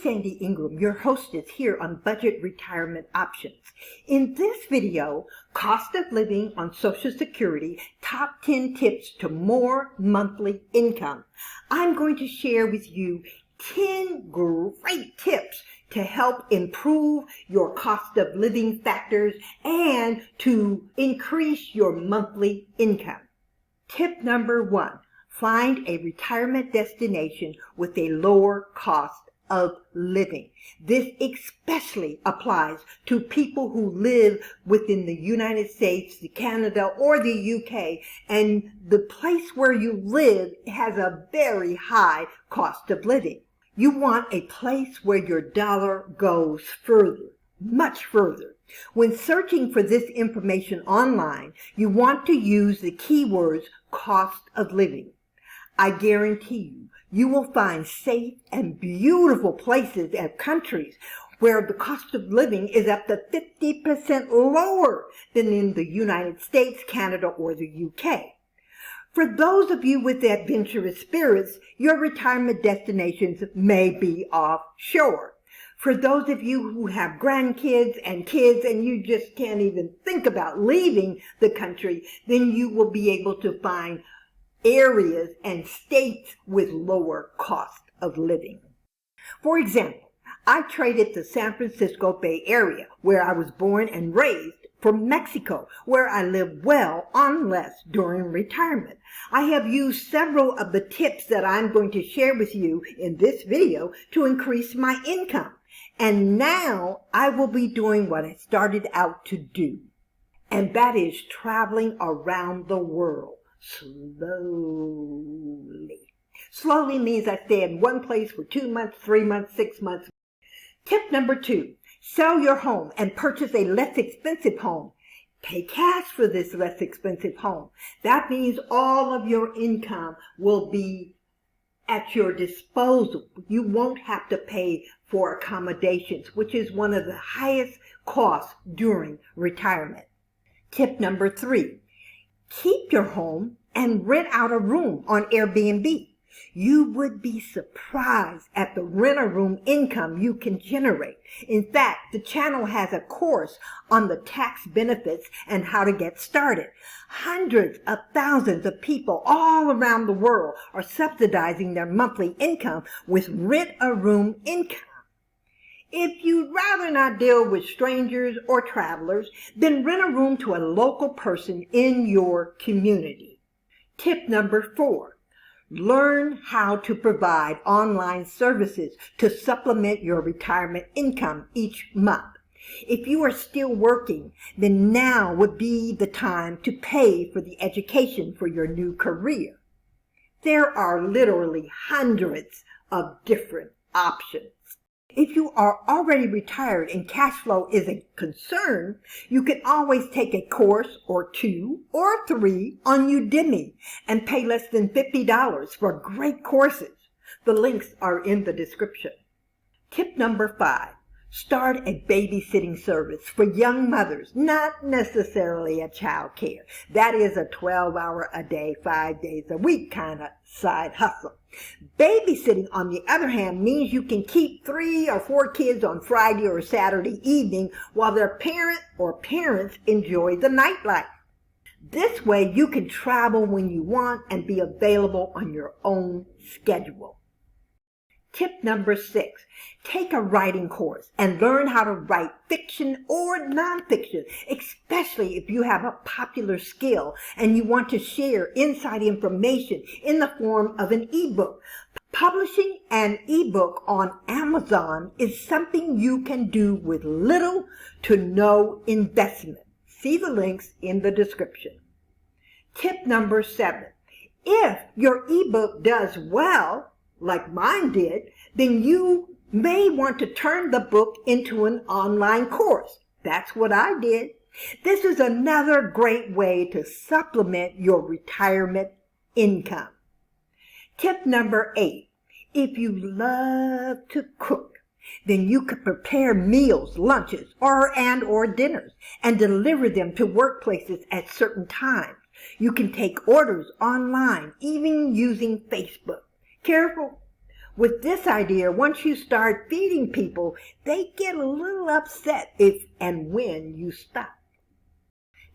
Sandy Ingram, your hostess here on Budget Retirement Options. In this video, cost of living on Social Security, top 10 tips to more monthly income. I'm going to share with you 10 great tips to help improve your cost of living factors and to increase your monthly income. Tip number 1, find a retirement destination with a lower cost of living. This especially applies to people who live within the United States, Canada, or the UK, and the place where you live has a very high cost of living. You want a place where your dollar goes further, much further. When searching for this information online, you want to use the keywords cost of living. I guarantee you will find safe and beautiful places and countries where the cost of living is up to 50% lower than in the United States, Canada, or the UK. For those of you with adventurous spirits, your retirement destinations may be offshore. For those of you who have grandkids and kids and you just can't even think about leaving the country, then you will be able to find areas and states with lower cost of living. For example, I traded the San Francisco Bay Area, where I was born and raised, for Mexico, where I live well on less during retirement. I have used several of the tips that I'm going to share with you in this video to increase my income. And now I will be doing what I started out to do, and that is traveling around the world. Slowly. Slowly means I stay in one place for 2 months, 3 months, 6 months. Tip number 2, sell your home and purchase a less expensive home. Pay cash for this less expensive home. That means all of your income will be at your disposal. You won't have to pay for accommodations, which is one of the highest costs during retirement. Tip number 3, keep your home and rent out a room on Airbnb. You would be surprised at the rent-a-room income you can generate. In fact, the channel has a course on the tax benefits and how to get started. Hundreds of thousands of people all around the world are subsidizing their monthly income with rent-a-room income. If you'd rather not deal with strangers or travelers, then rent a room to a local person in your community. Tip number 4, learn how to provide online services to supplement your retirement income each month. If you are still working, then now would be the time to pay for the education for your new career. There are literally hundreds of different options. If you are already retired and cash flow is a concern, you can always take a course or 2 or 3 on Udemy and pay less than $50 for great courses. The links are in the description. Tip number 5, start a babysitting service for young mothers, not necessarily a child care. That is a 12-hour a day, 5 days a week kind of side hustle. Babysitting, on the other hand, means you can keep 3 or 4 kids on Friday or Saturday evening while their parent or parents enjoy the nightlife. This way you can travel when you want and be available on your own schedule. Tip number 6, take a writing course and learn how to write fiction or nonfiction, especially if you have a popular skill and you want to share inside information in the form of an ebook. Publishing an ebook on Amazon is something you can do with little to no investment. See the links in the description. Tip number 7, if your ebook does well, like mine did, then you may want to turn the book into an online course. That's what I did. This is another great way to supplement your retirement income. Tip number 8, if you love to cook, then you could prepare meals, lunches, or dinners and deliver them to workplaces at certain times. You can take orders online, even using Facebook. Careful. With this idea, once you start feeding people, they get a little upset if and when you stop.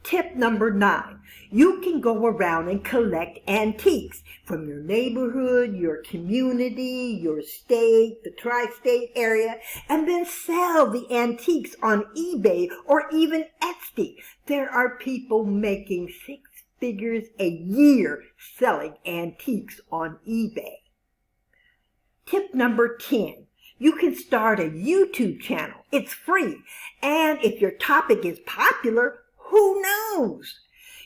Tip number 9, you can go around and collect antiques from your neighborhood, your community, your state, the tri-state area, and then sell the antiques on eBay or even Etsy. There are people making 6 figures a year selling antiques on eBay. Tip number 10, you can start a YouTube channel. It's free, and if your topic is popular, who knows?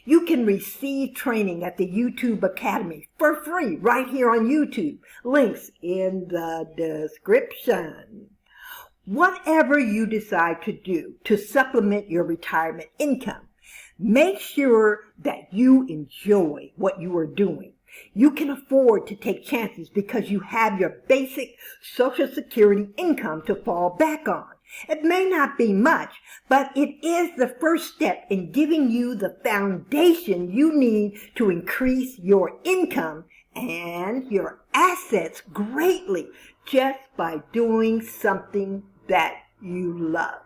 You can receive training at the YouTube Academy for free right here on YouTube. Links in the description. Whatever you decide to do to supplement your retirement income, make sure that you enjoy what you are doing. You can afford to take chances because you have your basic Social Security income to fall back on. It may not be much, but it is the first step in giving you the foundation you need to increase your income and your assets greatly just by doing something that you love.